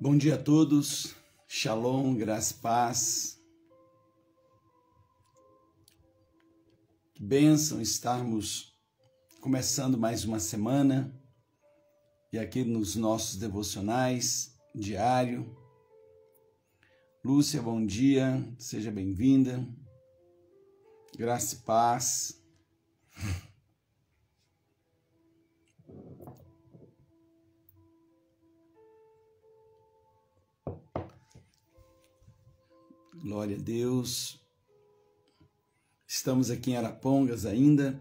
Bom dia a todos, Shalom, graça e paz. Que bênção estarmos começando mais uma semana e aqui nos nossos devocionais diário. Lúcia, bom dia, seja bem-vinda. Graça e paz. Glória a Deus. Estamos aqui em Arapongas ainda.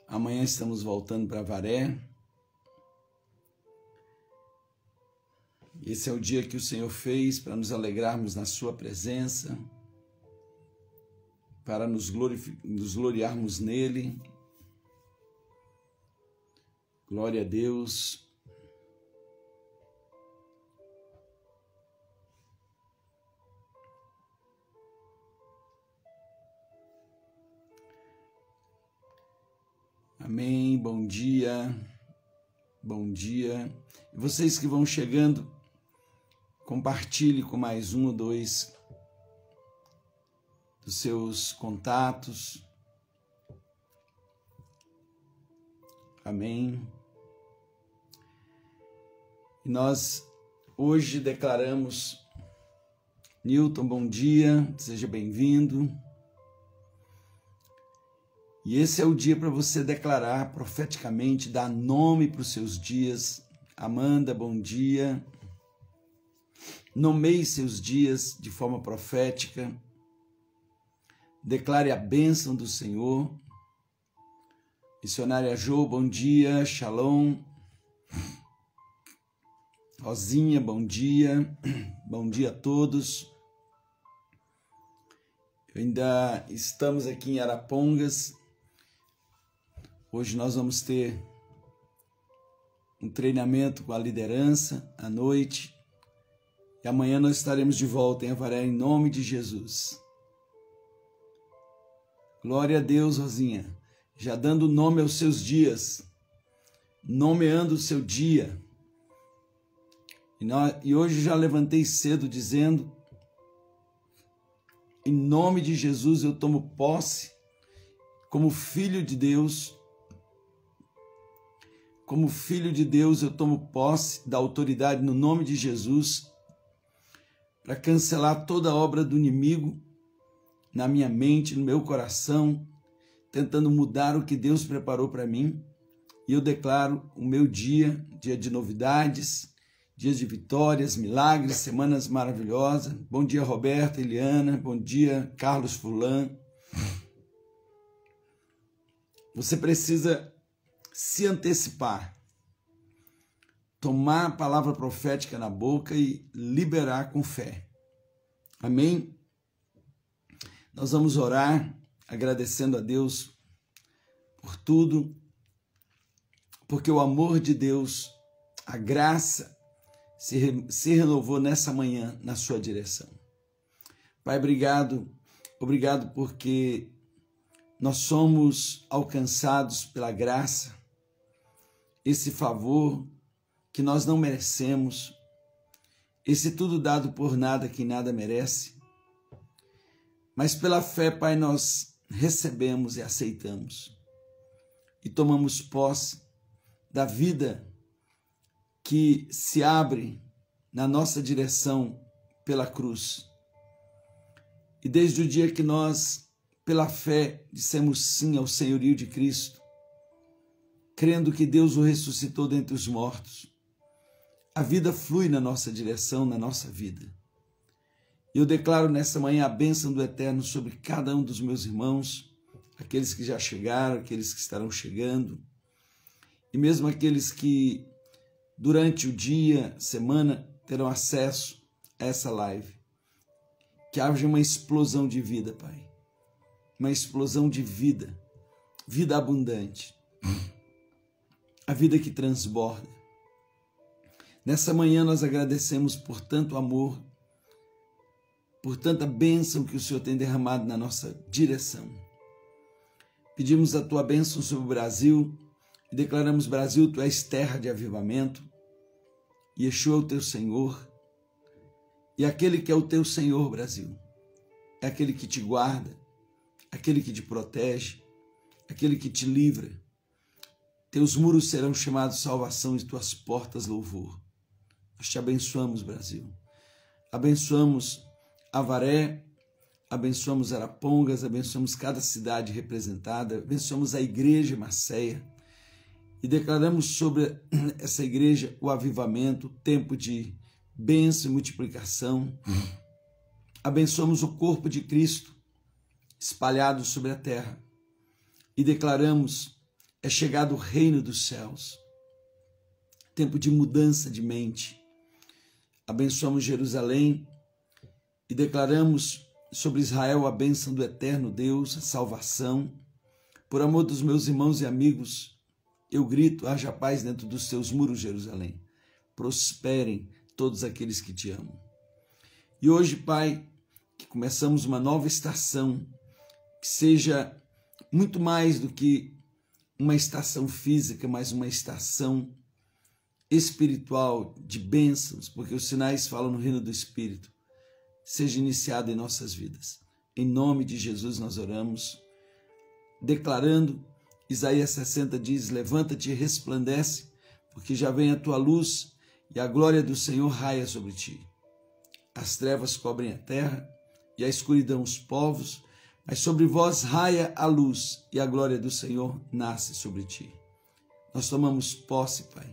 Amanhã estamos voltando para Avaré. Esse é o dia que o Senhor fez para nos alegrarmos na sua presença, para nos gloriarmos nele. Glória a Deus. Amém, bom dia, bom dia. E vocês que vão chegando, compartilhe com mais um ou dois dos seus contatos. Amém. E nós hoje declaramos, Newton, bom dia, seja bem-vindo. E esse é o dia para você declarar profeticamente, dar nome para os seus dias. Amanda, bom dia. Nomeie seus dias de forma profética. Declare a bênção do Senhor. Missionária Jo, bom dia. Shalom. Rosinha, bom dia. Bom dia a todos. Ainda estamos aqui em Arapongas. Hoje nós vamos ter um treinamento com a liderança à noite e amanhã nós estaremos de volta em Avaré em nome de Jesus. Glória a Deus, Rosinha, já dando nome aos seus dias, nomeando o seu dia. E hoje já levantei cedo dizendo, em nome de Jesus eu tomo posse como filho de Deus. Como filho de Deus, eu tomo posse da autoridade no nome de Jesus para cancelar toda obra do inimigo na minha mente, no meu coração, tentando mudar o que Deus preparou para mim. E eu declaro o meu dia de novidades, dias de vitórias, milagres, semanas maravilhosas. Bom dia, Roberta, Eliana. Bom dia, Carlos Fulan. Você precisa se antecipar, tomar a palavra profética na boca e liberar com fé. Amém? Nós vamos orar agradecendo a Deus por tudo, porque o amor de Deus, a graça se renovou nessa manhã na sua direção. Pai, obrigado porque nós somos alcançados pela graça, esse favor que nós não merecemos, esse tudo dado por nada que nada merece, mas pela fé, Pai, nós recebemos e aceitamos e tomamos posse da vida que se abre na nossa direção pela cruz. E desde o dia que nós, pela fé, dissemos sim ao senhorio de Cristo, crendo que Deus o ressuscitou dentre os mortos, a vida flui na nossa direção, na nossa vida. Eu declaro nessa manhã a bênção do Eterno sobre cada um dos meus irmãos, aqueles que já chegaram, aqueles que estarão chegando, e mesmo aqueles que durante o dia, semana, terão acesso a essa live. Que haja uma explosão de vida, Pai. Uma explosão de vida, vida abundante, a vida que transborda. Nessa manhã nós agradecemos por tanto amor, por tanta bênção que o Senhor tem derramado na nossa direção. Pedimos a tua bênção sobre o Brasil e declaramos: Brasil, tu és terra de avivamento, Yeshua é o teu Senhor. E aquele que é o teu Senhor, Brasil, é aquele que te guarda, aquele que te protege, aquele que te livra. Teus muros serão chamados salvação e tuas portas louvor. Nós te abençoamos, Brasil. Abençoamos Avaré, abençoamos Arapongas, abençoamos cada cidade representada, abençoamos a igreja Macéia e declaramos sobre essa igreja o avivamento, o tempo de bênção e multiplicação. Abençoamos o corpo de Cristo espalhado sobre a terra e declaramos: é chegado o reino dos céus, tempo de mudança de mente. Abençoamos Jerusalém e declaramos sobre Israel a bênção do eterno Deus, a salvação. Por amor dos meus irmãos e amigos, eu grito: haja paz dentro dos teus muros, Jerusalém. Prosperem todos aqueles que te amam. E hoje, Pai, que começamos uma nova estação, que seja muito mais do que uma estação física, mas uma estação espiritual de bênçãos, porque os sinais falam no reino do Espírito, seja iniciado em nossas vidas. Em nome de Jesus nós oramos, declarando, Isaías 60 diz: levanta-te e resplandece, porque já vem a tua luz e a glória do Senhor raia sobre ti. As trevas cobrem a terra e a escuridão os povos, mas sobre vós raia a luz e a glória do Senhor nasce sobre ti. Nós tomamos posse, Pai,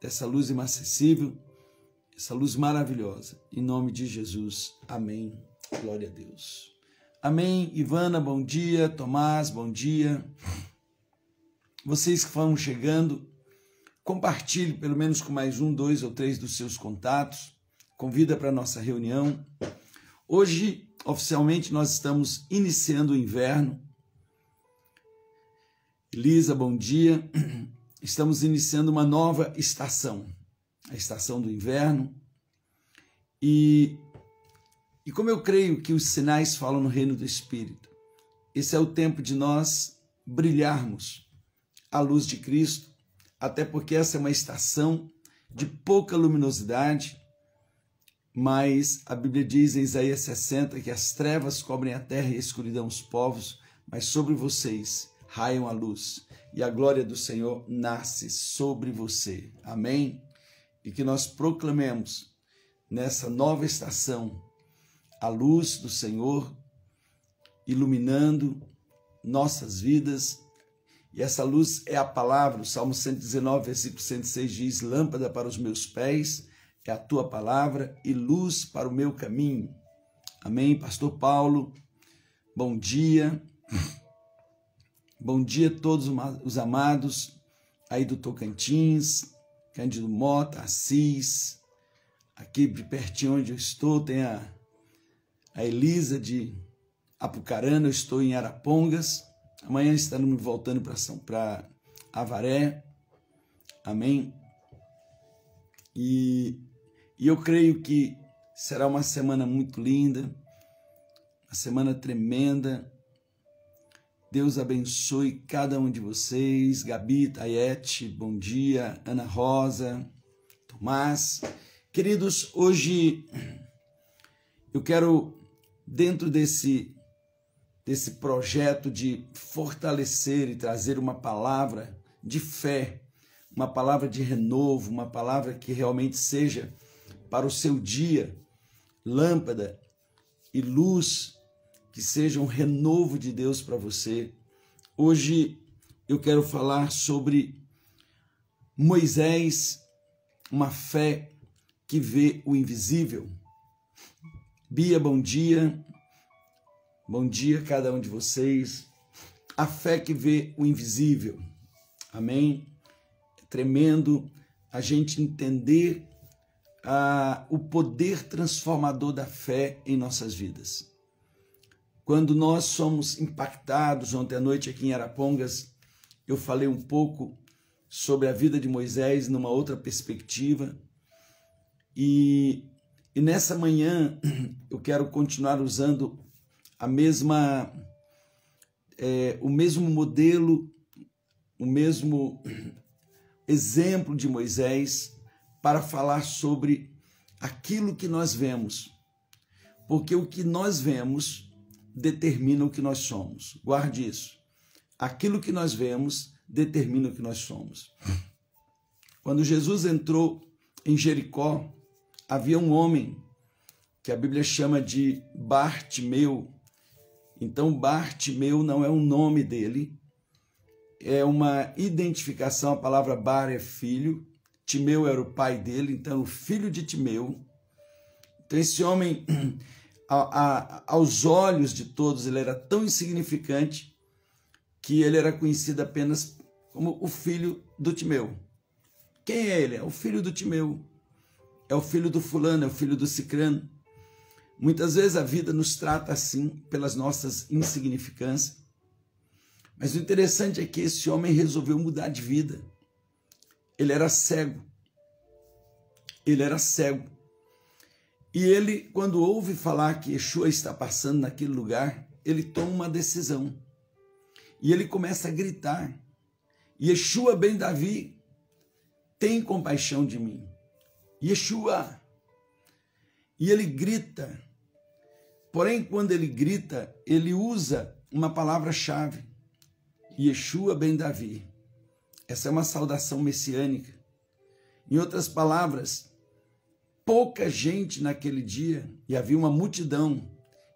dessa luz inacessível, essa luz maravilhosa. Em nome de Jesus. Amém. Glória a Deus. Amém. Ivana, bom dia. Tomás, bom dia. Vocês que vão chegando, compartilhe pelo menos com mais 1, 2 ou 3 dos seus contatos. Convida para a nossa reunião. Hoje, oficialmente, nós estamos iniciando o inverno. Elisa, bom dia. Estamos iniciando uma nova estação, a estação do inverno. E como eu creio que os sinais falam no reino do Espírito, esse é o tempo de nós brilharmos à luz de Cristo, até porque essa é uma estação de pouca luminosidade, mas a Bíblia diz em Isaías 60 que as trevas cobrem a terra e a escuridão os povos, mas sobre vocês raiam a luz e a glória do Senhor nasce sobre você. Amém? E que nós proclamemos nessa nova estação a luz do Senhor iluminando nossas vidas. E essa luz é a palavra. O Salmo 119, versículo 106 diz: lâmpada para os meus pés é a tua palavra e luz para o meu caminho. Amém? Pastor Paulo, bom dia. Bom dia a todos os amados aí do Tocantins, Cândido Mota, Assis, aqui de pertinho onde eu estou, tem a Elisa de Apucarana, eu estou em Arapongas, amanhã estaremos voltando para Avaré, amém? E eu creio que será uma semana muito linda, uma semana tremenda. Deus abençoe cada um de vocês. Gabi, Tayete, bom dia. Ana Rosa, Tomás. Queridos, hoje eu quero, dentro desse projeto de fortalecer e trazer uma palavra de fé, uma palavra de renovo, uma palavra que realmente seja para o seu dia, lâmpada e luz, que seja um renovo de Deus para você. Hoje eu quero falar sobre Moisés, uma fé que vê o invisível. Bia, bom dia. Bom dia a cada um de vocês. A fé que vê o invisível. Amém? É tremendo a gente entender o poder transformador da fé em nossas vidas. Quando nós somos impactados, ontem à noite aqui em Arapongas, eu falei um pouco sobre a vida de Moisés numa outra perspectiva. E nessa manhã eu quero continuar usando o mesmo modelo, o mesmo exemplo de Moisés para falar sobre aquilo que nós vemos, porque o que nós vemos determina o que nós somos. Guarde isso. Aquilo que nós vemos determina o que nós somos. Quando Jesus entrou em Jericó, havia um homem que a Bíblia chama de Bartimeu. Então, Bartimeu não é um nome dele, é uma identificação. A palavra Bar é filho, Timeu era o pai dele, então o filho de Timeu. Então, esse homem, aos olhos de todos, ele era tão insignificante que ele era conhecido apenas como o filho do Timeu. Quem é ele? É o filho do Timeu, é o filho do fulano, é o filho do cicrano. Muitas vezes a vida nos trata assim, pelas nossas insignificâncias. Mas o interessante é que esse homem resolveu mudar de vida. Ele era cego. Ele era cego. E ele, quando ouve falar que Yeshua está passando naquele lugar, ele toma uma decisão. E ele começa a gritar: Yeshua ben Davi, tem compaixão de mim. Yeshua. E ele grita. Porém, quando ele grita, ele usa uma palavra-chave. Yeshua ben Davi. Essa é uma saudação messiânica. Em outras palavras, pouca gente naquele dia, e havia uma multidão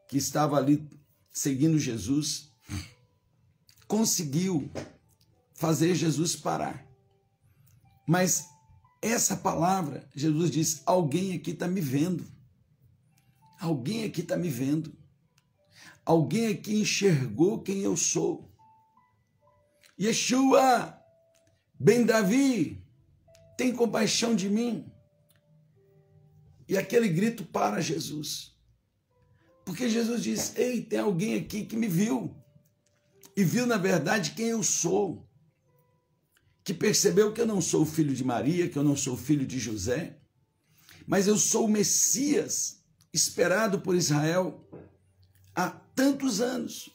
que estava ali seguindo Jesus, conseguiu fazer Jesus parar. Mas essa palavra, Jesus diz: alguém aqui está me vendo. Alguém aqui está me vendo. Alguém aqui enxergou quem eu sou. Yeshua ben Davi, tem compaixão de mim. E aquele grito para Jesus. Porque Jesus diz: ei, tem alguém aqui que me viu. E viu, na verdade, quem eu sou. Que percebeu que eu não sou o filho de Maria, que eu não sou o filho de José, mas eu sou o Messias esperado por Israel há tantos anos.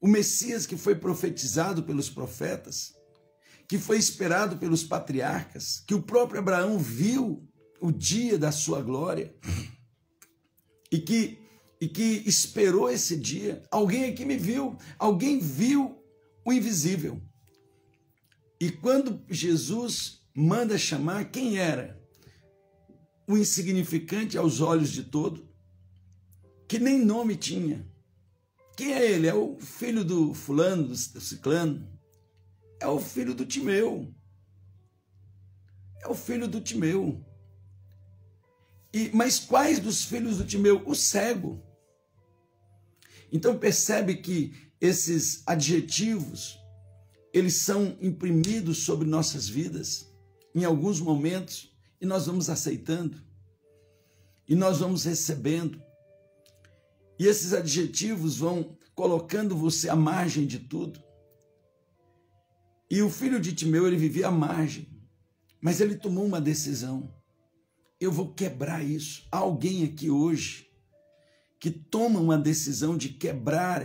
O Messias que foi profetizado pelos profetas, que foi esperado pelos patriarcas, que o próprio Abraão viu o dia da sua glória e que esperou esse dia. Alguém aqui me viu, alguém viu o invisível. E quando Jesus manda chamar, quem era? O insignificante aos olhos de todo, que nem nome tinha. Quem é ele? É o filho do fulano, do ciclano. É o filho do Timeu. É o filho do Timeu. Mas quais dos filhos do Timeu? O cego. Então percebe que esses adjetivos, eles são imprimidos sobre nossas vidas em alguns momentos e nós vamos aceitando e nós vamos recebendo. E esses adjetivos vão colocando você à margem de tudo. E o filho de Timeu, ele vivia à margem, mas ele tomou uma decisão. Eu vou quebrar isso. Há alguém aqui hoje que toma uma decisão de quebrar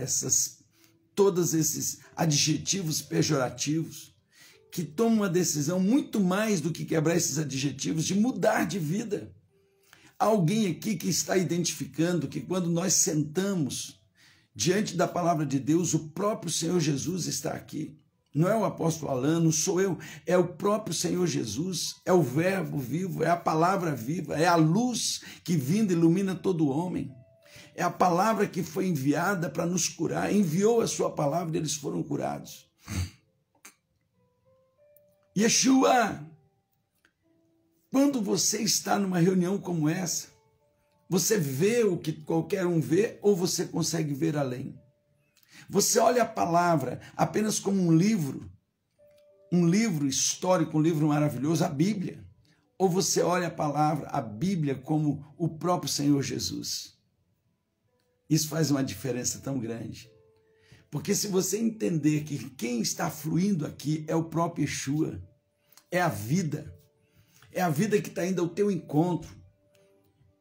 todos esses adjetivos pejorativos, que toma uma decisão muito mais do que quebrar esses adjetivos, de mudar de vida. Há alguém aqui que está identificando que quando nós sentamos diante da palavra de Deus, o próprio Senhor Jesus está aqui. Não é o apóstolo Alan, não sou eu, é o próprio Senhor Jesus, é o verbo vivo, é a palavra viva, é a luz que vindo ilumina todo homem. É a palavra que foi enviada para nos curar, enviou a sua palavra e eles foram curados. Yeshua, quando você está numa reunião como essa, você vê o que qualquer um vê ou você consegue ver além? Você olha a palavra apenas como um livro histórico, um livro maravilhoso, a Bíblia, ou você olha a palavra, a Bíblia, como o próprio Senhor Jesus? Isso faz uma diferença tão grande. Porque se você entender que quem está fluindo aqui é o próprio Yeshua, é a vida que está indo ao teu encontro.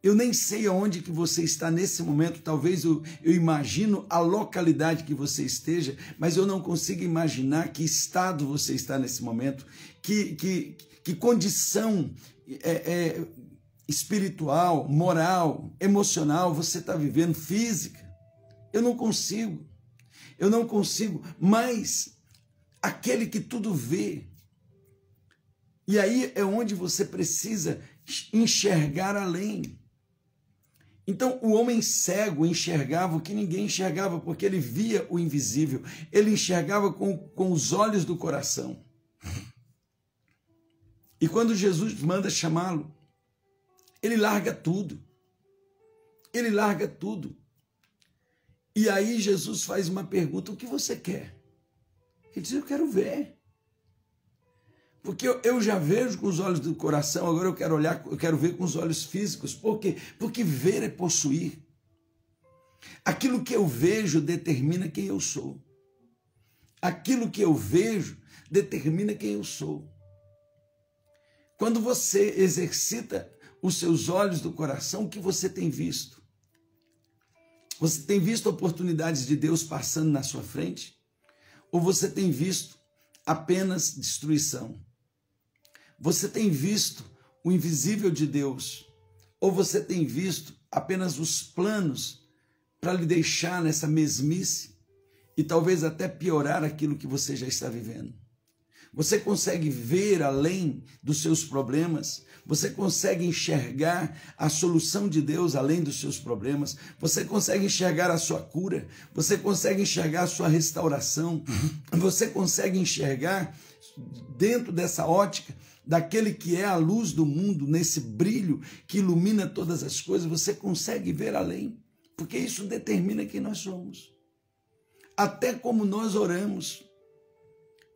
Eu nem sei aonde que você está nesse momento, talvez eu imagino a localidade que você esteja, mas eu não consigo imaginar que estado você está nesse momento, que condição espiritual, moral, emocional você está vivendo, física. Eu não consigo, mas aquele que tudo vê, e aí é onde você precisa enxergar além. Então, o homem cego enxergava o que ninguém enxergava, porque ele via o invisível, ele enxergava com os olhos do coração. E quando Jesus manda chamá-lo, ele larga tudo. Ele larga tudo. E aí Jesus faz uma pergunta: o que você quer? Ele diz: eu quero ver. Porque eu já vejo com os olhos do coração, agora eu quero ver com os olhos físicos. Por quê? Porque ver é possuir. Aquilo que eu vejo determina quem eu sou. Aquilo que eu vejo determina quem eu sou. Quando você exercita os seus olhos do coração, o que você tem visto? Você tem visto oportunidades de Deus passando na sua frente? Ou você tem visto apenas destruição? Você tem visto o invisível de Deus? Ou você tem visto apenas os planos para lhe deixar nessa mesmice e talvez até piorar aquilo que você já está vivendo? Você consegue ver além dos seus problemas? Você consegue enxergar a solução de Deus além dos seus problemas? Você consegue enxergar a sua cura? Você consegue enxergar a sua restauração? Você consegue enxergar dentro dessa ótica daquele que é a luz do mundo, nesse brilho que ilumina todas as coisas? Você consegue ver além, porque isso determina quem nós somos. Até como nós oramos.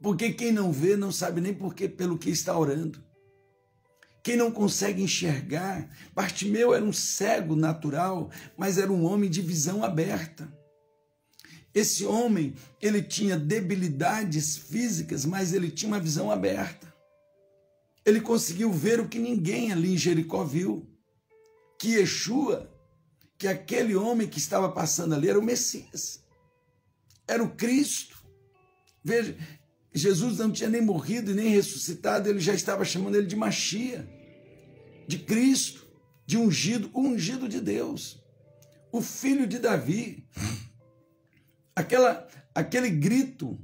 Porque quem não vê não sabe nem pelo que está orando. Quem não consegue enxergar, Bartimeu era um cego natural, mas era um homem de visão aberta. Esse homem, ele tinha debilidades físicas, mas ele tinha uma visão aberta. Ele conseguiu ver o que ninguém ali em Jericó viu, que Yeshua, que aquele homem que estava passando ali era o Messias, era o Cristo. Veja, Jesus não tinha nem morrido e nem ressuscitado, ele já estava chamando ele de Machia, de Cristo, de ungido, o ungido de Deus, o filho de Davi. Aquele grito,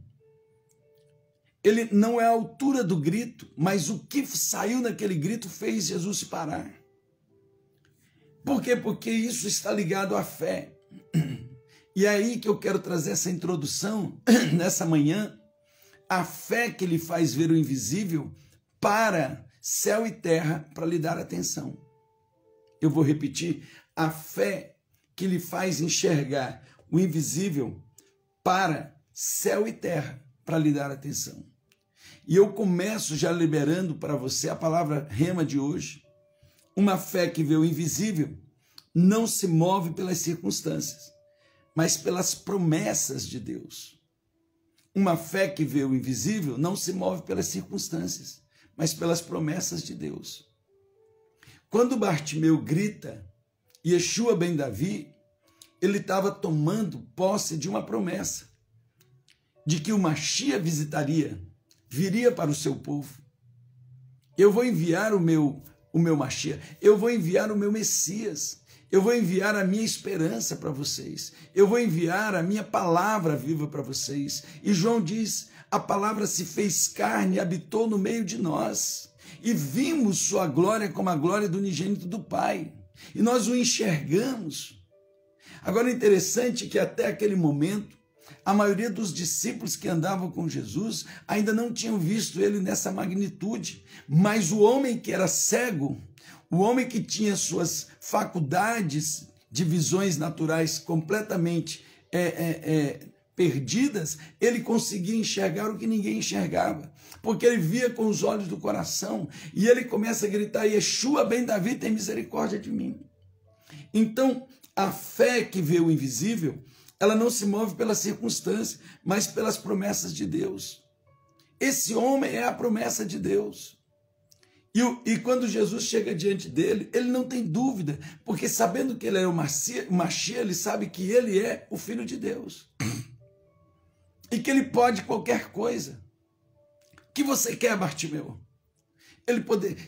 ele não é a altura do grito, mas o que saiu naquele grito fez Jesus se parar. Por quê? Porque isso está ligado à fé. E é aí que eu quero trazer essa introdução nessa manhã. A fé que lhe faz ver o invisível para céu e terra para lhe dar atenção. Eu vou repetir: a fé que lhe faz enxergar o invisível para céu e terra para lhe dar atenção. E eu começo já liberando para você a palavra rema de hoje. Uma fé que vê o invisível não se move pelas circunstâncias, mas pelas promessas de Deus. Uma fé que vê o invisível não se move pelas circunstâncias, mas pelas promessas de Deus. Quando Bartimeu grita, Yeshua ben Davi, ele estava tomando posse de uma promessa, de que o Machia viria para o seu povo. Eu vou enviar o meu Machia, eu vou enviar o meu Messias, eu vou enviar a minha esperança para vocês. Eu vou enviar a minha palavra viva para vocês. E João diz: a palavra se fez carne e habitou no meio de nós. E vimos sua glória como a glória do unigênito do Pai. E nós o enxergamos. Agora é interessante que até aquele momento, a maioria dos discípulos que andavam com Jesus ainda não tinham visto ele nessa magnitude. Mas o homem que era cego, o homem que tinha suas faculdades de visões naturais completamente perdidas, ele conseguia enxergar o que ninguém enxergava, porque ele via com os olhos do coração, e ele começa a gritar: Yeshua ben Davi, tem misericórdia de mim. Então, a fé que vê o invisível, ela não se move pela circunstância, mas pelas promessas de Deus. Esse homem é a promessa de Deus. E quando Jesus chega diante dele, ele não tem dúvida, porque sabendo que ele é o Machia, ele sabe que ele é o Filho de Deus. E que ele pode qualquer coisa. O que você quer, Bartimeu?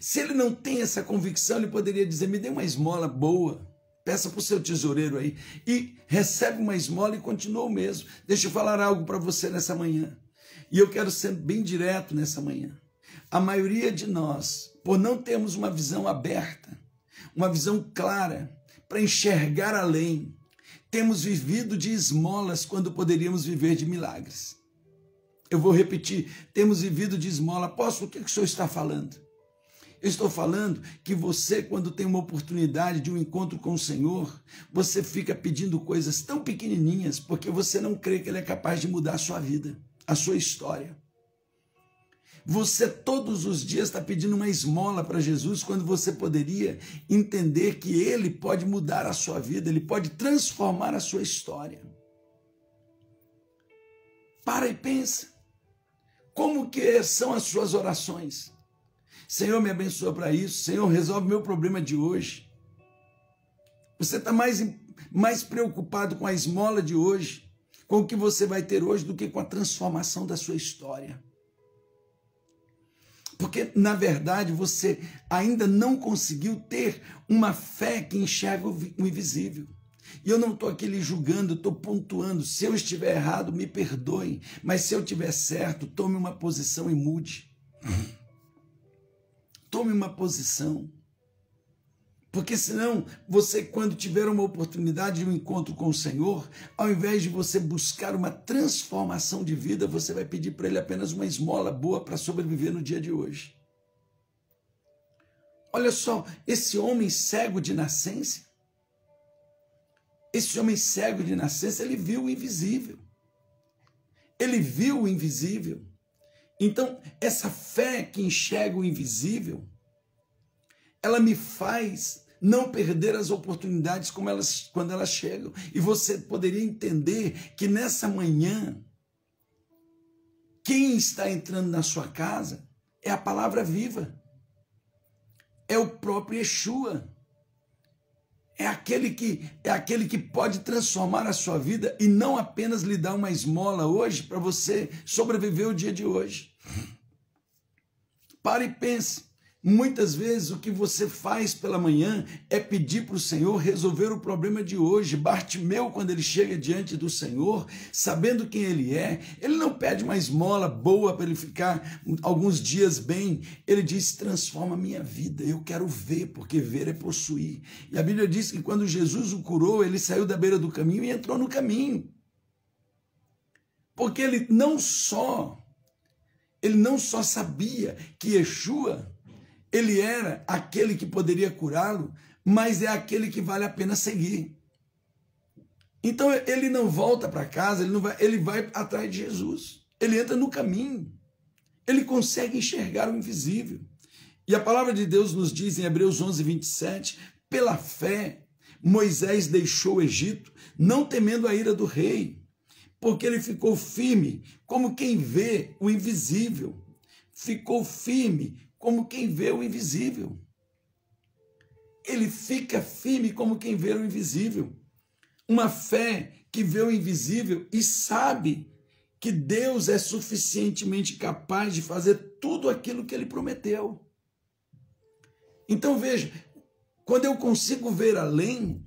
Se ele não tem essa convicção, ele poderia dizer, me dê uma esmola boa, peça para o seu tesoureiro aí, e recebe uma esmola e continua o mesmo. Deixa eu falar algo para você nessa manhã. E eu quero ser bem direto nessa manhã. A maioria de nós, por não termos uma visão aberta, uma visão clara, para enxergar além, temos vivido de esmolas quando poderíamos viver de milagres. Eu vou repetir, temos vivido de esmola. Apóstolo, o que o senhor está falando? Eu estou falando que você, quando tem uma oportunidade de um encontro com o Senhor, você fica pedindo coisas tão pequenininhas, porque você não crê que Ele é capaz de mudar a sua vida, a sua história. Você todos os dias está pedindo uma esmola para Jesus, quando você poderia entender que Ele pode mudar a sua vida, Ele pode transformar a sua história. Para e pensa, como que são as suas orações? Senhor, me abençoa para isso, Senhor, resolve meu problema de hoje. Você está mais preocupado com a esmola de hoje, com o que você vai ter hoje, do que com a transformação da sua história. Porque, na verdade, você ainda não conseguiu ter uma fé que enxerga o invisível. E eu não estou aqui lhe julgando, estou pontuando. Se eu estiver errado, me perdoem. Mas se eu estiver certo, tome uma posição e mude. Tome uma posição. Porque senão, você, quando tiver uma oportunidade de um encontro com o Senhor, ao invés de você buscar uma transformação de vida, você vai pedir para Ele apenas uma esmola boa para sobreviver no dia de hoje. Olha só, esse homem cego de nascença, ele viu o invisível. Ele viu o invisível. Então, essa fé que enxerga o invisível, ela me faz não perder as oportunidades quando elas chegam. E você poderia entender que nessa manhã, quem está entrando na sua casa é a palavra viva. É o próprio Yeshua. É aquele que pode transformar a sua vida e não apenas lhe dar uma esmola hoje para você sobreviver o dia de hoje. Pare e pense. Muitas vezes o que você faz pela manhã é pedir para o Senhor resolver o problema de hoje. Bartimeu, quando ele chega diante do Senhor, sabendo quem ele é, ele não pede uma esmola boa para ele ficar alguns dias bem. Ele diz, transforma a minha vida, eu quero ver, porque ver é possuir. E a Bíblia diz que quando Jesus o curou, ele saiu da beira do caminho e entrou no caminho. Porque ele não só sabia que Yeshua, ele era aquele que poderia curá-lo, mas é aquele que vale a pena seguir. Então ele não volta para casa, ele vai atrás de Jesus. Ele entra no caminho. Ele consegue enxergar o invisível. E a palavra de Deus nos diz em Hebreus 11, 27, pela fé, Moisés deixou o Egito, não temendo a ira do rei, porque ele ficou firme como quem vê o invisível. Ficou firme como quem vê o invisível. Ele fica firme como quem vê o invisível. Uma fé que vê o invisível e sabe que Deus é suficientemente capaz de fazer tudo aquilo que Ele prometeu. Então veja, quando eu consigo ver além,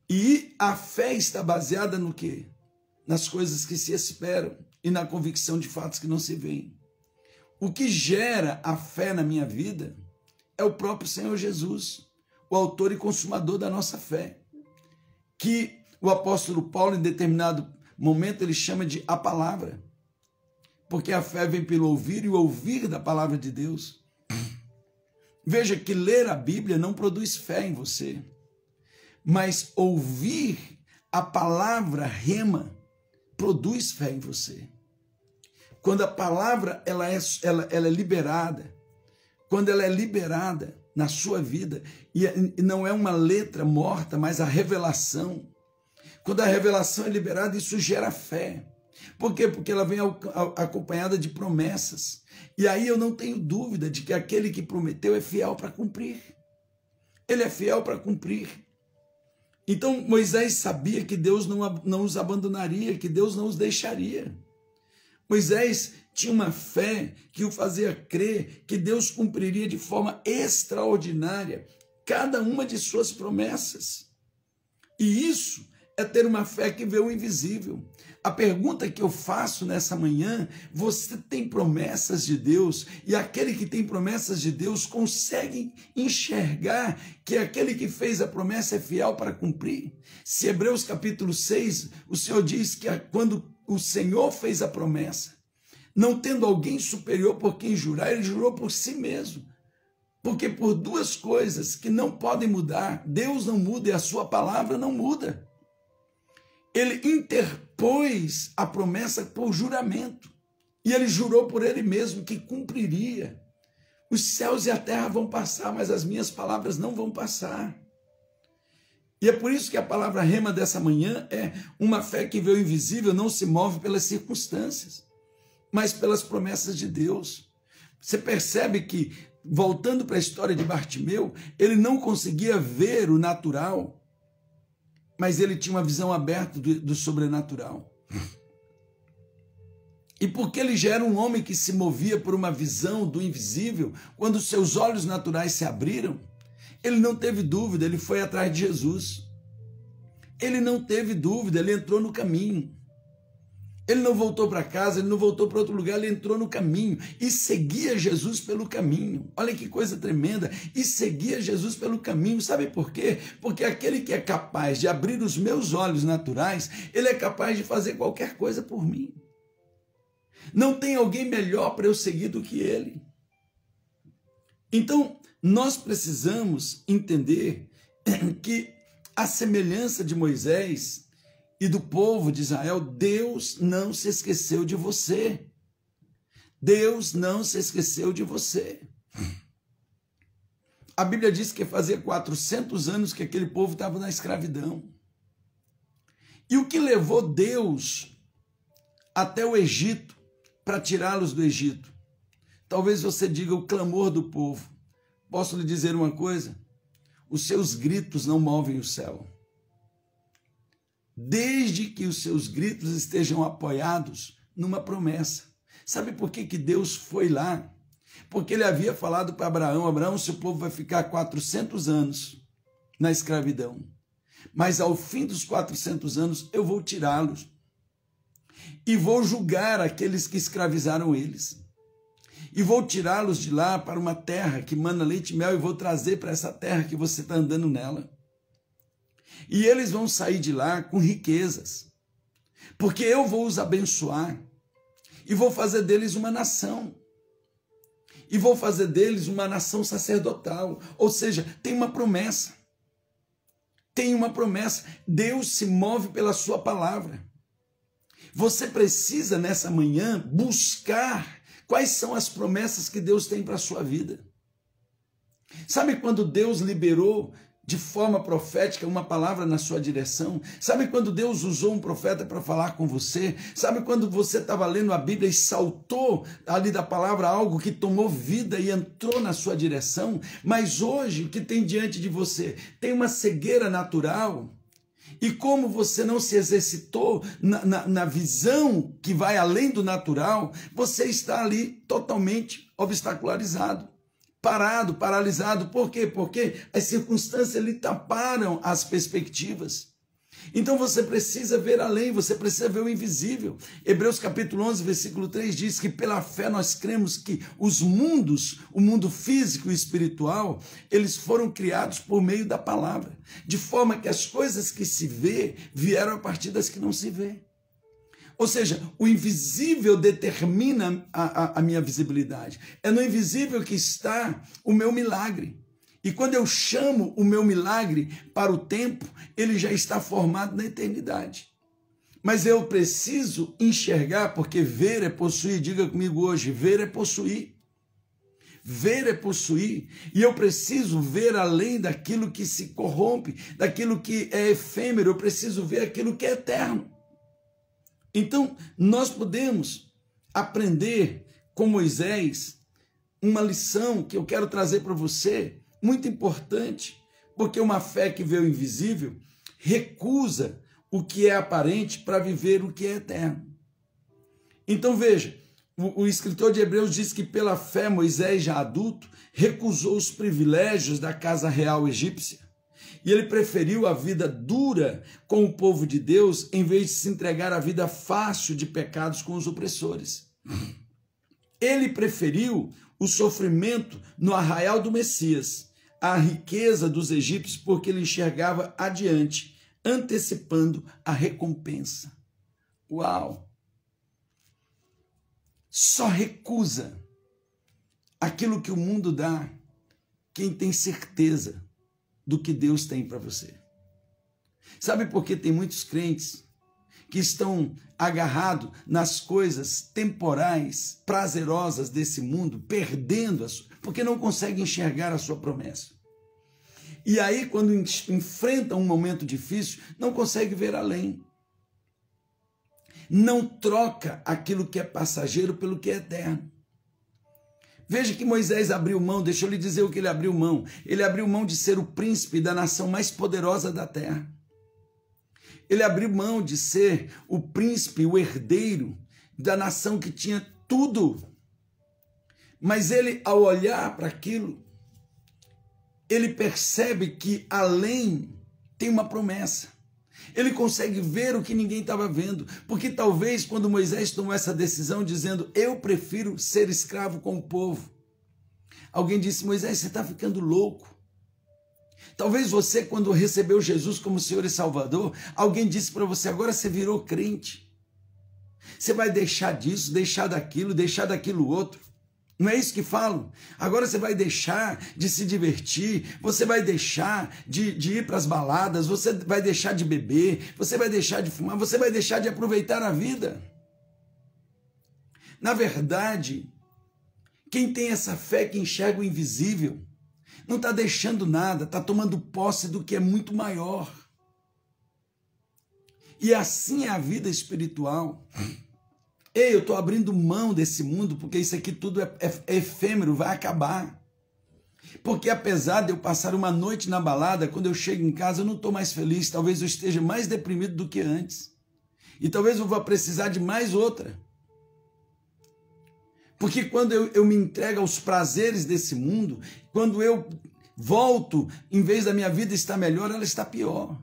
e a fé está baseada no quê? Nas coisas que se esperam e na convicção de fatos que não se veem. O que gera a fé na minha vida é o próprio Senhor Jesus, o autor e consumador da nossa fé, que o apóstolo Paulo, em determinado momento, ele chama de a palavra, porque a fé vem pelo ouvir e o ouvir da palavra de Deus. Veja que ler a Bíblia não produz fé em você, mas ouvir a palavra rema produz fé em você. Quando a palavra ela é liberada, quando ela é liberada na sua vida, e não é uma letra morta, mas a revelação. Quando a revelação é liberada, isso gera fé. Por quê? Porque ela vem acompanhada de promessas. E aí eu não tenho dúvida de que aquele que prometeu é fiel para cumprir. Ele é fiel para cumprir. Então Moisés sabia que Deus não os abandonaria, que Deus não os deixaria. Moisés tinha uma fé que o fazia crer que Deus cumpriria de forma extraordinária cada uma de suas promessas. E isso é ter uma fé que vê o invisível. A pergunta que eu faço nessa manhã: você tem promessas de Deus? E aquele que tem promessas de Deus consegue enxergar que aquele que fez a promessa é fiel para cumprir? Se Hebreus capítulo 6, o Senhor diz que quando o Senhor fez a promessa, não tendo alguém superior por quem jurar, ele jurou por si mesmo. Porque por duas coisas que não podem mudar, Deus não muda e a sua palavra não muda. Ele interpôs a promessa por juramento. E ele jurou por ele mesmo que cumpriria. Os céus e a terra vão passar, mas as minhas palavras não vão passar. E é por isso que a palavra rema dessa manhã é: uma fé que vê o invisível não se move pelas circunstâncias, mas pelas promessas de Deus. Você percebe que, voltando para a história de Bartimeu, ele não conseguia ver o natural, mas ele tinha uma visão aberta do sobrenatural. E porque ele já era um homem que se movia por uma visão do invisível, quando seus olhos naturais se abriram, ele não teve dúvida, ele foi atrás de Jesus. Ele não teve dúvida, ele entrou no caminho. Ele não voltou para casa, ele não voltou para outro lugar, ele entrou no caminho e seguia Jesus pelo caminho. Olha que coisa tremenda, e seguia Jesus pelo caminho. Sabe por quê? Porque aquele que é capaz de abrir os meus olhos naturais, ele é capaz de fazer qualquer coisa por mim. Não tem alguém melhor para eu seguir do que ele. Então, nós precisamos entender que, a semelhança de Moisés e do povo de Israel, Deus não se esqueceu de você. Deus não se esqueceu de você. A Bíblia diz que fazia 400 anos que aquele povo estava na escravidão. E o que levou Deus até o Egito para tirá-los do Egito? Talvez você diga: o clamor do povo. Posso lhe dizer uma coisa? Os seus gritos não movem o céu. Desde que os seus gritos estejam apoiados numa promessa. Sabe por que Deus foi lá? Porque ele havia falado para Abraão: Abraão, seu povo vai ficar 400 anos na escravidão, mas ao fim dos 400 anos eu vou tirá-los e vou julgar aqueles que escravizaram eles. E vou tirá-los de lá para uma terra que mana leite e mel, e vou trazer para essa terra que você está andando nela. E eles vão sair de lá com riquezas, porque eu vou os abençoar, e vou fazer deles uma nação, e vou fazer deles uma nação sacerdotal. Ou seja, tem uma promessa. Tem uma promessa. Deus se move pela sua palavra. Você precisa, nessa manhã, buscar quais são as promessas que Deus tem para a sua vida. Sabe quando Deus liberou de forma profética uma palavra na sua direção? Sabe quando Deus usou um profeta para falar com você? Sabe quando você estava lendo a Bíblia e saltou ali da palavra algo que tomou vida e entrou na sua direção? Mas hoje o que tem diante de você? Tem uma cegueira natural. E como você não se exercitou na visão que vai além do natural, você está ali totalmente obstacularizado, parado, paralisado. Por quê? Porque as circunstâncias lhe taparam as perspectivas. Então você precisa ver além, você precisa ver o invisível. Hebreus capítulo 11, versículo 3 diz que pela fé nós cremos que os mundos, o mundo físico e espiritual, eles foram criados por meio da palavra, de forma que as coisas que se vê vieram a partir das que não se vê. Ou seja, o invisível determina a minha visibilidade. É no invisível que está o meu milagre. E quando eu chamo o meu milagre para o tempo, ele já está formado na eternidade. Mas eu preciso enxergar, porque ver é possuir. Diga comigo hoje: ver é possuir. Ver é possuir. E eu preciso ver além daquilo que se corrompe, daquilo que é efêmero. Eu preciso ver aquilo que é eterno. Então, nós podemos aprender com Moisés uma lição que eu quero trazer para você, muito importante, porque uma fé que vê o invisível recusa o que é aparente para viver o que é eterno. Então veja, o escritor de Hebreus diz que pela fé Moisés, já adulto, recusou os privilégios da casa real egípcia. E ele preferiu a vida dura com o povo de Deus em vez de se entregar à vida fácil de pecados com os opressores. Ele preferiu o sofrimento no arraial do Messias, a riqueza dos egípcios, porque ele enxergava adiante, antecipando a recompensa. Uau! Só recusa aquilo que o mundo dá quem tem certeza do que Deus tem para você. Sabe por que tem muitos crentes que estão agarrados nas coisas temporais, prazerosas desse mundo, perdendo porque não conseguem enxergar a sua promessa. E aí, quando enfrentam um momento difícil, não consegue ver além. Não troca aquilo que é passageiro pelo que é eterno. Veja que Moisés abriu mão, deixa eu lhe dizer o que ele abriu mão. Ele abriu mão de ser o príncipe da nação mais poderosa da terra. Ele abriu mão de ser o príncipe, o herdeiro da nação que tinha tudo. Mas ele, ao olhar para aquilo, ele percebe que além tem uma promessa. Ele consegue ver o que ninguém estava vendo, porque talvez quando Moisés tomou essa decisão dizendo, eu prefiro ser escravo com o povo, alguém disse, Moisés, você está ficando louco. Talvez você, quando recebeu Jesus como Senhor e Salvador, alguém disse para você, agora você virou crente. Você vai deixar disso, deixar daquilo outro. Não é isso que falam? Agora você vai deixar de se divertir, você vai deixar de ir para as baladas, você vai deixar de beber, você vai deixar de fumar, você vai deixar de aproveitar a vida. Na verdade, quem tem essa fé que enxerga o invisível, não está deixando nada, está tomando posse do que é muito maior. E assim é a vida espiritual. Ei, eu estou abrindo mão desse mundo porque isso aqui tudo é efêmero, vai acabar. Porque apesar de eu passar uma noite na balada, quando eu chego em casa eu não estou mais feliz, talvez eu esteja mais deprimido do que antes. E talvez eu vá precisar de mais outra. Porque quando eu me entrego aos prazeres desse mundo, quando eu volto, em vez da minha vida estar melhor, ela está pior.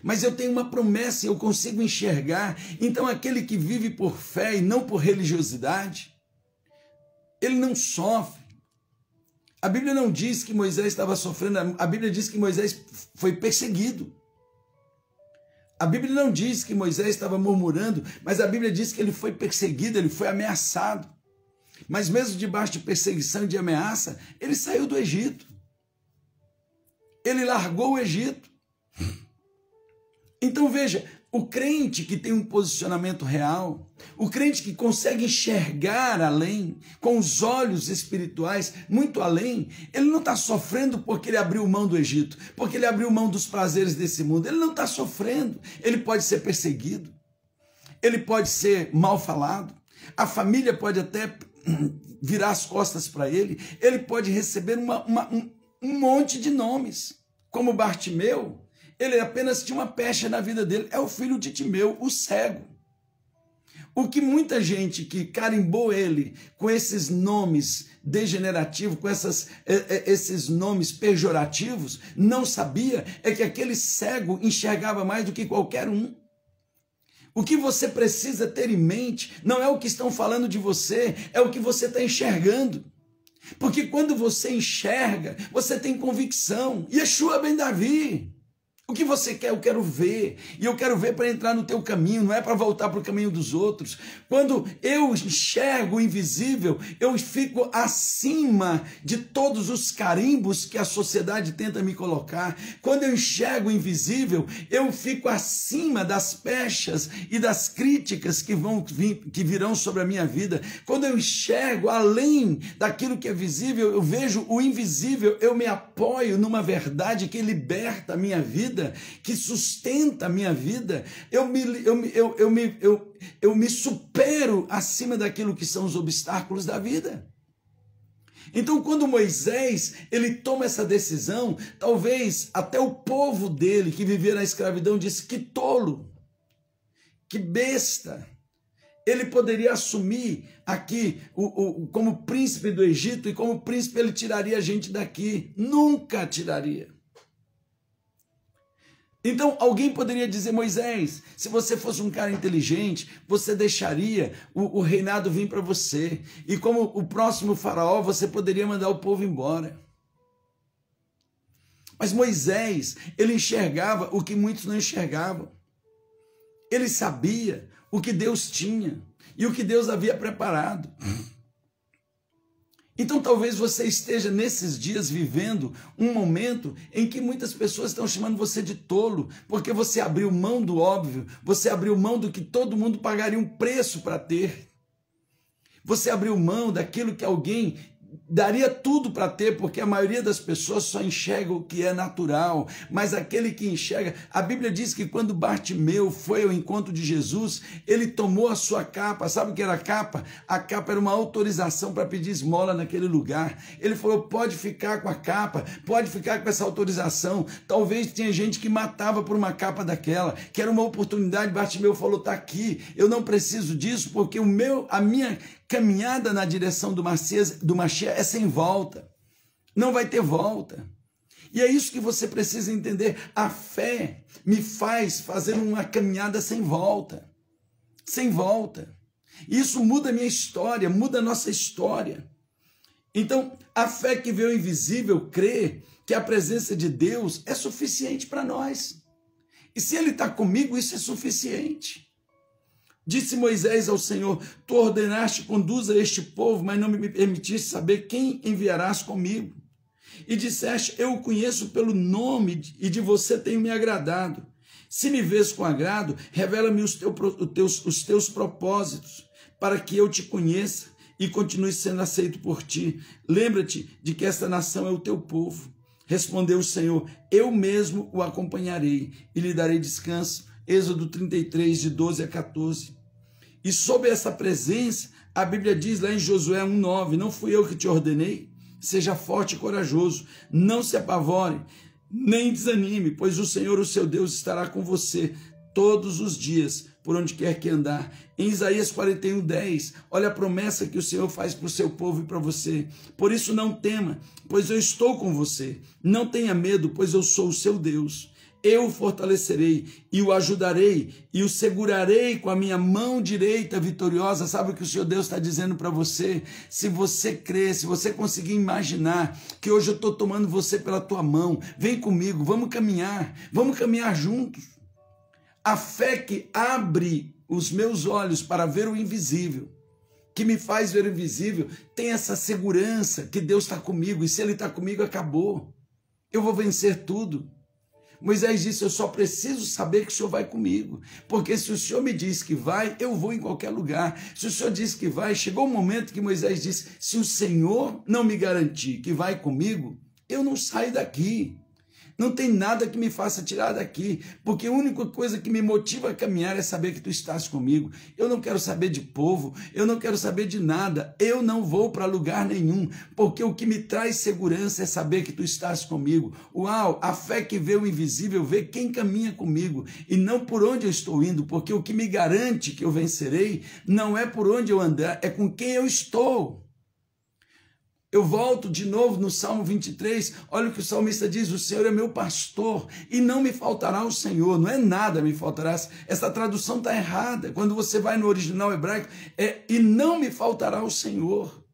Mas eu tenho uma promessa e eu consigo enxergar. Então aquele que vive por fé e não por religiosidade, ele não sofre. A Bíblia não diz que Moisés estava sofrendo, a Bíblia diz que Moisés foi perseguido. A Bíblia não diz que Moisés estava murmurando, mas a Bíblia diz que ele foi perseguido, ele foi ameaçado. Mas mesmo debaixo de perseguição e de ameaça, ele saiu do Egito. Ele largou o Egito. Então veja, o crente que tem um posicionamento real, o crente que consegue enxergar além, com os olhos espirituais, muito além, ele não está sofrendo porque ele abriu mão do Egito, porque ele abriu mão dos prazeres desse mundo, ele não está sofrendo, ele pode ser perseguido, ele pode ser mal falado, a família pode até virar as costas para ele pode receber um monte de nomes, como Bartimeu. Ele apenas tinha uma pecha na vida dele. É o filho de Timeu, o cego. O que muita gente que carimbou ele com esses nomes degenerativos, com esses nomes pejorativos, não sabia é que aquele cego enxergava mais do que qualquer um. O que você precisa ter em mente não é o que estão falando de você, é o que você está enxergando. Porque quando você enxerga, você tem convicção. Yeshua ben Davi. O que você quer, eu quero ver. E eu quero ver para entrar no teu caminho, não é para voltar para o caminho dos outros. Quando eu enxergo o invisível, eu fico acima de todos os carimbos que a sociedade tenta me colocar. Quando eu enxergo o invisível, eu fico acima das pechas e das críticas que virão sobre a minha vida. Quando eu enxergo além daquilo que é visível, eu vejo o invisível, eu me apoio numa verdade que liberta a minha vida. vida, que sustenta a minha vida, eu me supero acima daquilo que são os obstáculos da vida. Então, quando Moisés, ele toma essa decisão, talvez até o povo dele, que vivia na escravidão, disse: que tolo, que besta. Ele poderia assumir aqui como príncipe do Egito, e como príncipe ele tiraria a gente daqui. Nunca tiraria. Então, alguém poderia dizer: Moisés, se você fosse um cara inteligente, você deixaria o reinado vir para você. E como o próximo faraó, você poderia mandar o povo embora. Mas Moisés, ele enxergava o que muitos não enxergavam. Ele sabia o que Deus tinha e o que Deus havia preparado. Então talvez você esteja nesses dias vivendo um momento em que muitas pessoas estão chamando você de tolo, porque você abriu mão do óbvio, você abriu mão do que todo mundo pagaria um preço para ter. Você abriu mão daquilo que alguém daria tudo para ter, porque a maioria das pessoas só enxerga o que é natural, mas aquele que enxerga, a Bíblia diz que quando Bartimeu foi ao encontro de Jesus, ele tomou a sua capa. Sabe o que era a capa? A capa era uma autorização para pedir esmola naquele lugar. Ele falou: pode ficar com a capa, pode ficar com essa autorização. Talvez tinha gente que matava por uma capa daquela, que era uma oportunidade. Bartimeu falou: tá aqui, eu não preciso disso, porque a minha caminhada na direção do Mashiach é sem volta, não vai ter volta. E é isso que você precisa entender. A fé me faz fazer uma caminhada sem volta, sem volta. Isso muda a minha história, muda a nossa história. Então, a fé que vê o invisível crê que a presença de Deus é suficiente para nós. E se Ele está comigo, isso é suficiente. Disse Moisés ao Senhor: tu ordenaste, conduza este povo, mas não me permitiste saber quem enviarás comigo. E disseste: eu o conheço pelo nome e de você tenho me agradado. Se me vês com agrado, revela-me os teus propósitos, para que eu te conheça e continue sendo aceito por ti. Lembra-te de que esta nação é o teu povo. Respondeu o Senhor: eu mesmo o acompanharei e lhe darei descanso. Êxodo 33, de 12 a 14. E sob essa presença, a Bíblia diz lá em Josué 1,9: não fui eu que te ordenei? Seja forte e corajoso, não se apavore, nem desanime, pois o Senhor, o seu Deus, estará com você todos os dias, por onde quer que andar. Em Isaías 41:10, olha a promessa que o Senhor faz para o seu povo e para você. Por isso não tema, pois eu estou com você. Não tenha medo, pois eu sou o seu Deus. Eu o fortalecerei e o ajudarei e o segurarei com a minha mão direita vitoriosa. Sabe o que o Senhor Deus está dizendo para você? Se você crer, se você conseguir imaginar que hoje eu estou tomando você pela tua mão, vem comigo, vamos caminhar juntos. A fé que abre os meus olhos para ver o invisível, que me faz ver o invisível, tem essa segurança que Deus está comigo, e se Ele está comigo, acabou. Eu vou vencer tudo. Moisés disse: eu só preciso saber que o Senhor vai comigo, porque se o Senhor me diz que vai, eu vou em qualquer lugar. Se o Senhor diz que vai, chegou um momento que Moisés disse: se o Senhor não me garantir que vai comigo, eu não saio daqui. Não tem nada que me faça tirar daqui, porque a única coisa que me motiva a caminhar é saber que tu estás comigo. Eu não quero saber de povo, eu não quero saber de nada, eu não vou para lugar nenhum, porque o que me traz segurança é saber que tu estás comigo. Uau, a fé que vê o invisível, vê quem caminha comigo, e não por onde eu estou indo, porque o que me garante que eu vencerei não é por onde eu andar, é com quem eu estou. Eu volto de novo no Salmo 23, olha o que o salmista diz: o Senhor é meu pastor e não me faltará o Senhor, não é nada me faltará. Essa tradução está errada. Quando você vai no original hebraico, é e não me faltará o Senhor.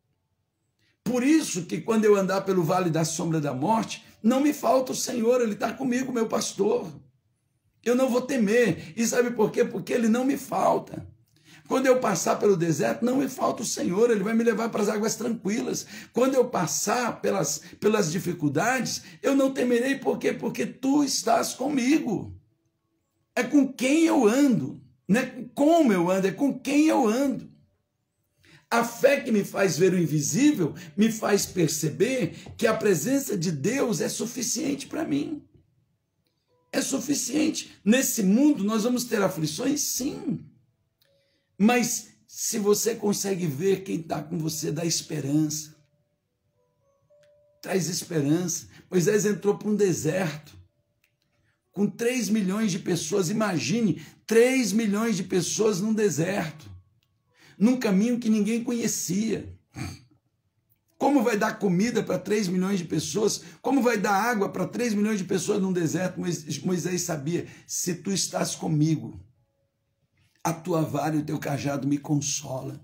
Por isso que quando eu andar pelo vale da sombra da morte, não me falta o Senhor, Ele está comigo, meu pastor. Eu não vou temer. E sabe por quê? Porque Ele não me falta. Quando eu passar pelo deserto, não me falta o Senhor, Ele vai me levar para as águas tranquilas. Quando eu passar pelas dificuldades, eu não temerei. Por quê? Porque tu estás comigo. É com quem eu ando, não é como eu ando, é com quem eu ando. A fé que me faz ver o invisível, me faz perceber que a presença de Deus é suficiente para mim. é suficiente. Nesse mundo nós vamos ter aflições, sim. Mas se você consegue ver quem está com você, dá esperança. Traz esperança. Moisés entrou para um deserto com 3 milhões de pessoas. Imagine, 3 milhões de pessoas num deserto, num caminho que ninguém conhecia. Como vai dar comida para 3 milhões de pessoas? Como vai dar água para 3 milhões de pessoas num deserto? Moisés sabia, se tu estás comigo, a tua vara e o teu cajado me consola.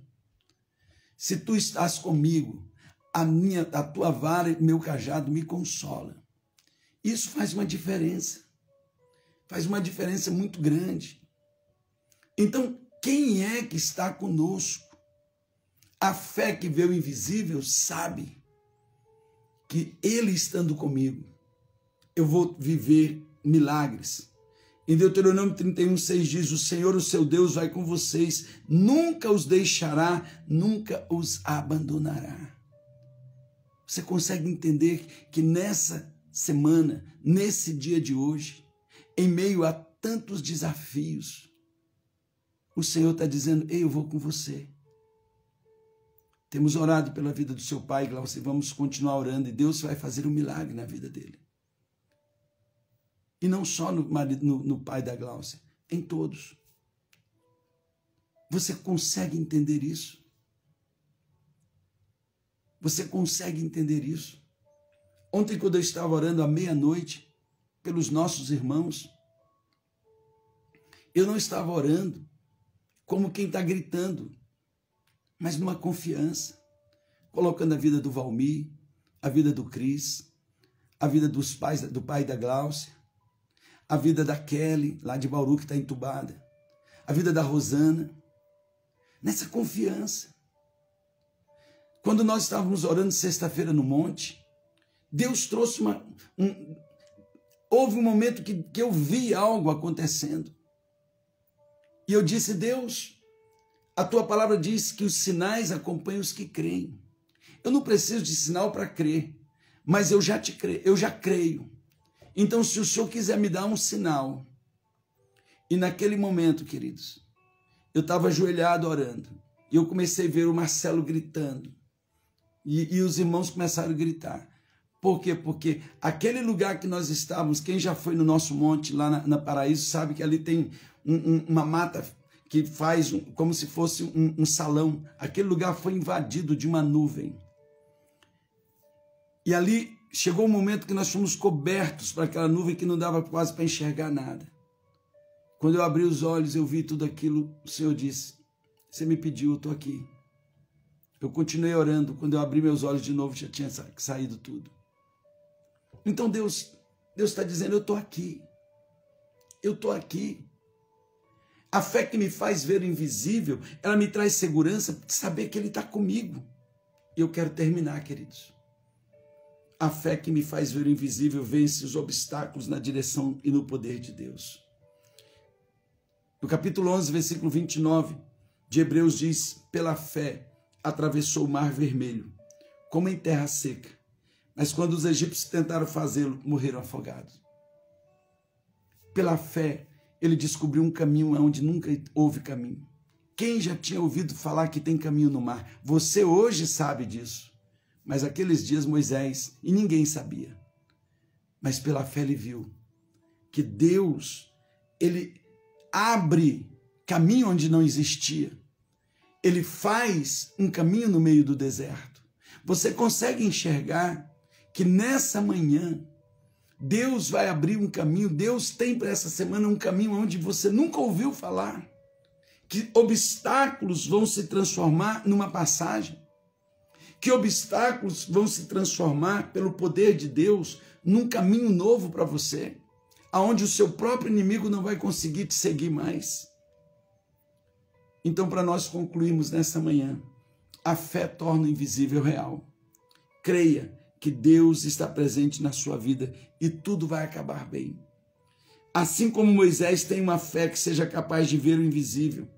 Se tu estás comigo, a tua vara e o meu cajado me consola. Isso faz uma diferença. Faz uma diferença muito grande. Então, quem é que está conosco? A fé que vê o invisível sabe que Ele estando comigo, eu vou viver milagres. Em Deuteronômio 31:6 diz, o Senhor, o seu Deus, vai com vocês, nunca os deixará, nunca os abandonará. Você consegue entender que nessa semana, nesse dia de hoje, em meio a tantos desafios, o Senhor está dizendo, ei, eu vou com você. Temos orado pela vida do seu pai, Glaucio, e vamos continuar orando, e Deus vai fazer um milagre na vida dele. E não só no pai da Glaucia, em todos. Você consegue entender isso? Você consegue entender isso? Ontem, quando eu estava orando à meia-noite pelos nossos irmãos, eu não estava orando como quem está gritando, mas numa confiança, colocando a vida do Valmir, a vida do Cris, a vida dos pais, do pai da Glaucia, a vida da Kelly, lá de Bauru, que está entubada, a vida da Rosana, nessa confiança. Quando nós estávamos orando sexta-feira no monte, Deus trouxe houve um momento que eu vi algo acontecendo. E eu disse, Deus, a tua palavra diz que os sinais acompanham os que creem. Eu não preciso de sinal para crer, mas eu já creio. Então, se o Senhor quiser me dar um sinal, e naquele momento, queridos, eu estava ajoelhado orando, e eu comecei a ver o Marcelo gritando, e os irmãos começaram a gritar. Por quê? Porque aquele lugar que nós estávamos, quem já foi no nosso monte, lá na Paraíso, sabe que ali tem uma mata que faz como se fosse um salão. Aquele lugar foi invadido de uma nuvem. E ali chegou um momento que nós fomos cobertos por aquela nuvem que não dava quase para enxergar nada. Quando eu abri os olhos, eu vi tudo aquilo, o Senhor disse, você me pediu, eu estou aqui. Eu continuei orando, quando eu abri meus olhos de novo, já tinha saído tudo. Então Deus está dizendo, eu estou aqui. Eu estou aqui. A fé que me faz ver o invisível, ela me traz segurança de saber que Ele está comigo. E eu quero terminar, queridos. A fé que me faz ver o invisível vence os obstáculos na direção e no poder de Deus. No capítulo 11, versículo 29 de Hebreus diz, pela fé atravessou o mar vermelho, como em terra seca. Mas quando os egípcios tentaram fazê-lo, morreram afogados. Pela fé, ele descobriu um caminho onde nunca houve caminho. Quem já tinha ouvido falar que tem caminho no mar? Você hoje sabe disso. Mas aqueles dias Moisés, e ninguém sabia. Mas pela fé ele viu que Deus, ele abre caminho onde não existia. Ele faz um caminho no meio do deserto. Você consegue enxergar que nessa manhã Deus vai abrir um caminho, Deus tem para essa semana um caminho onde você nunca ouviu falar, que obstáculos vão se transformar numa passagem, que obstáculos vão se transformar pelo poder de Deus num caminho novo para você, aonde o seu próprio inimigo não vai conseguir te seguir mais. Então, para nós concluirmos nessa manhã, a fé torna o invisível real. Creia que Deus está presente na sua vida e tudo vai acabar bem. Assim como Moisés tem uma fé que seja capaz de ver o invisível,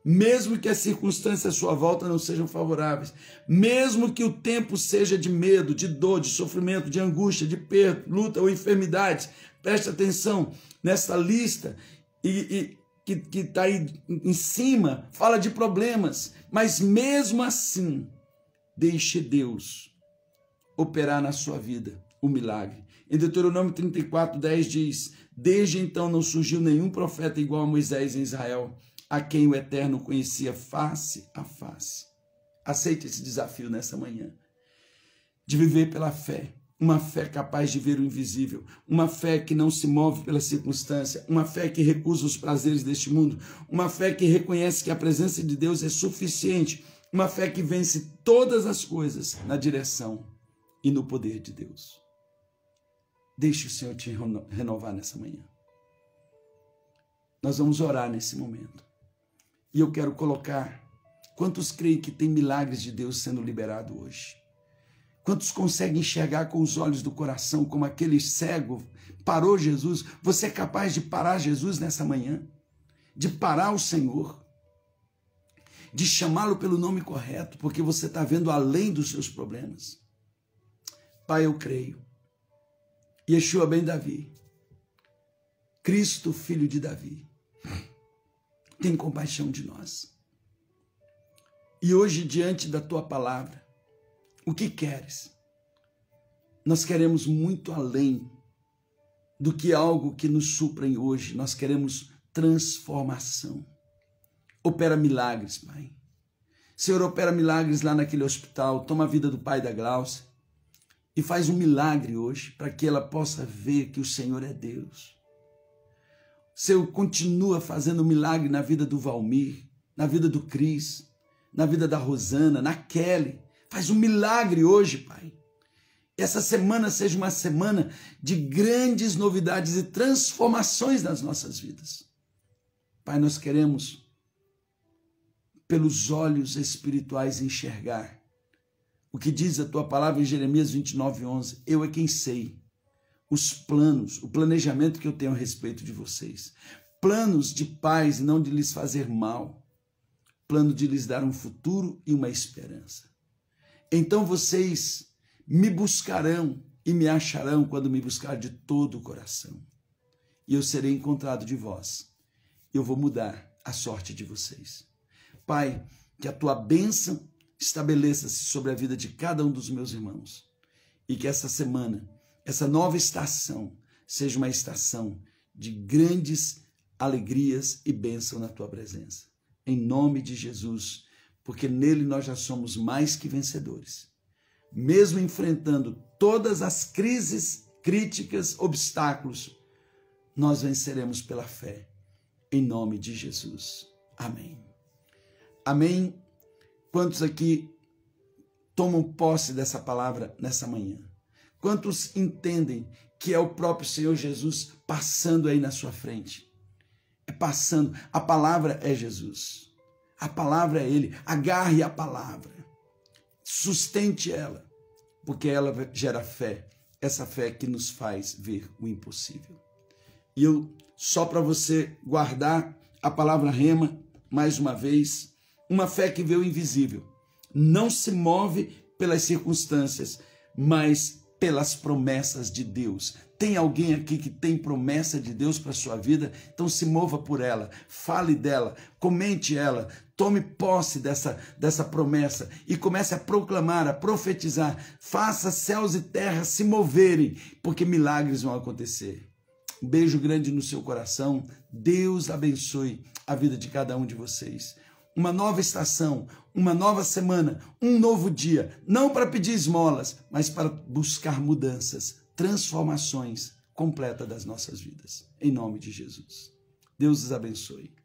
mesmo que as circunstâncias à sua volta não sejam favoráveis, mesmo que o tempo seja de medo, de dor, de sofrimento, de angústia, de perda, luta ou enfermidade, preste atenção nessa lista que está aí em cima, fala de problemas, mas mesmo assim, deixe Deus operar na sua vida o milagre. Em Deuteronômio 34:10 diz: desde então não surgiu nenhum profeta igual a Moisés em Israel, a quem o Eterno conhecia face a face. Aceite esse desafio nessa manhã, de viver pela fé, uma fé capaz de ver o invisível, uma fé que não se move pela circunstância, uma fé que recusa os prazeres deste mundo, uma fé que reconhece que a presença de Deus é suficiente, uma fé que vence todas as coisas na direção e no poder de Deus. Deixe o Senhor te renovar nessa manhã. Nós vamos orar nesse momento. E eu quero colocar, quantos creem que tem milagres de Deus sendo liberado hoje? Quantos conseguem enxergar com os olhos do coração, como aquele cego parou Jesus? Você é capaz de parar Jesus nessa manhã? De parar o Senhor? De chamá-lo pelo nome correto, porque você está vendo além dos seus problemas? Pai, eu creio. Yeshua ben Davi, Cristo, filho de Davi, tem compaixão de nós. E hoje, diante da tua palavra, o que queres? Nós queremos muito além do que algo que nos suprem hoje. Nós queremos transformação. Opera milagres, Pai. Senhor, opera milagres lá naquele hospital. Toma a vida do pai da Glaucia e faz um milagre hoje para que ela possa ver que o Senhor é Deus. Senhor, continua fazendo um milagre na vida do Valmir, na vida do Cris, na vida da Rosana, na Kelly. Faz um milagre hoje, Pai. Essa semana seja uma semana de grandes novidades e transformações nas nossas vidas. Pai, nós queremos, pelos olhos espirituais, enxergar o que diz a tua palavra em Jeremias 29:11. Eu é quem sei os planos, o planejamento que eu tenho a respeito de vocês. Planos de paz e não de lhes fazer mal. Plano de lhes dar um futuro e uma esperança. Então vocês me buscarão e me acharão quando me buscar de todo o coração. E eu serei encontrado de vós. Eu vou mudar a sorte de vocês. Pai, que a tua bênção estabeleça-se sobre a vida de cada um dos meus irmãos. E que essa semana, essa nova estação, seja uma estação de grandes alegrias e bênção na tua presença. Em nome de Jesus, porque nele nós já somos mais que vencedores. Mesmo enfrentando todas as crises, críticas, obstáculos, nós venceremos pela fé. Em nome de Jesus. Amém. Amém. Quantos aqui tomam posse dessa palavra nessa manhã? Quantos entendem que é o próprio Senhor Jesus passando aí na sua frente? É passando. A palavra é Jesus. A palavra é Ele. Agarre a palavra. Sustente ela, porque ela gera fé. Essa fé que nos faz ver o impossível. E eu, só para você guardar a palavra rema, mais uma vez, uma fé que vê o invisível. Não se move pelas circunstâncias, mas pelas promessas de Deus. Tem alguém aqui que tem promessa de Deus para a sua vida? Então se mova por ela, fale dela, comente ela, tome posse dessa promessa e comece a proclamar, a profetizar. Faça céus e terras se moverem, porque milagres vão acontecer. Um beijo grande no seu coração. Deus abençoe a vida de cada um de vocês. Uma nova estação, uma nova semana, um novo dia, não para pedir esmolas, mas para buscar mudanças, transformações completas das nossas vidas. Em nome de Jesus. Deus os abençoe.